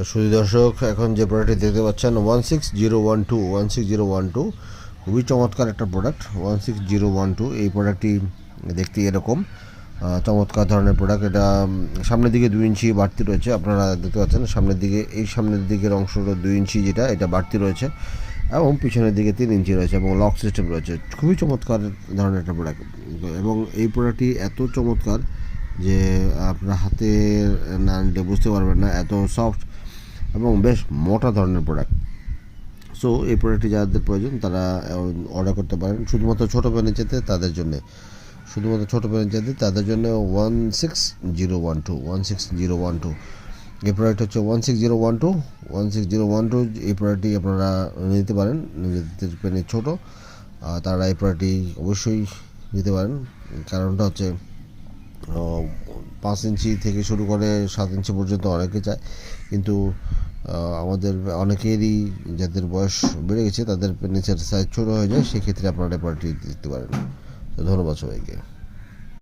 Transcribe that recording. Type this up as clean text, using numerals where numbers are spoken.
শুধু দর্শক, এখন যে প্রোডাক্টটি দেখতে পাচ্ছেন 1601216012, খুবই চমৎকার একটা প্রোডাক্ট। 16012 এই প্রোডাক্টটি দেখতে এরকম চমৎকার ধরনের প্রোডাক্ট। এটা সামনের দিকে 2 ইঞ্চি বাড়তি রয়েছে, আপনারা দেখতে পাচ্ছেন সামনের দিকে, এই সামনের দিকের অংশটা 2 ইঞ্চি, যেটা এটা বাড়তি রয়েছে, এবং পিছনের দিকে 3 ইঞ্চি রয়েছে, এবং লক সিস্টেম রয়েছে। খুবই চমৎকার ধরনের একটা প্রোডাক্ট, এবং এই প্রোডাক্টটি এত চমৎকার যে আপনার হাতে না নিলে বুঝতে পারবেন না, এত সফট এবং বেশ মোটা ধরনের প্রোডাক্ট। সো এই প্রোডাক্টটি যাদের প্রয়োজন তারা অর্ডার করতে পারেন। শুধুমাত্র ছোটো ফার্নিচারতে তাদের জন্য, শুধুমাত্র ছোটো ফার্নিচারতে তাদের জন্য 16012 এই প্রোডাক্ট হচ্ছে 16012 এই প্রোডাক্টটি আপনারা নিতে পারেন। নিজেদের পেনে ছোটো, তারা এই প্রোডাক্টটি অবশ্যই নিতে পারেন। কারণটা হচ্ছে 5 ইঞ্চি থেকে শুরু করে 7 ইঞ্চি পর্যন্ত অনেকে চায়, কিন্তু আমাদের অনেকেরই যাদের বয়স বেড়ে গেছে তাদের নিচের সাইজ ছোটো হয়ে যায়, সেক্ষেত্রে আপনারা এই প্রোডাক্টটি দিতে পারেন। তো ধন্যবাদ সবাইকে।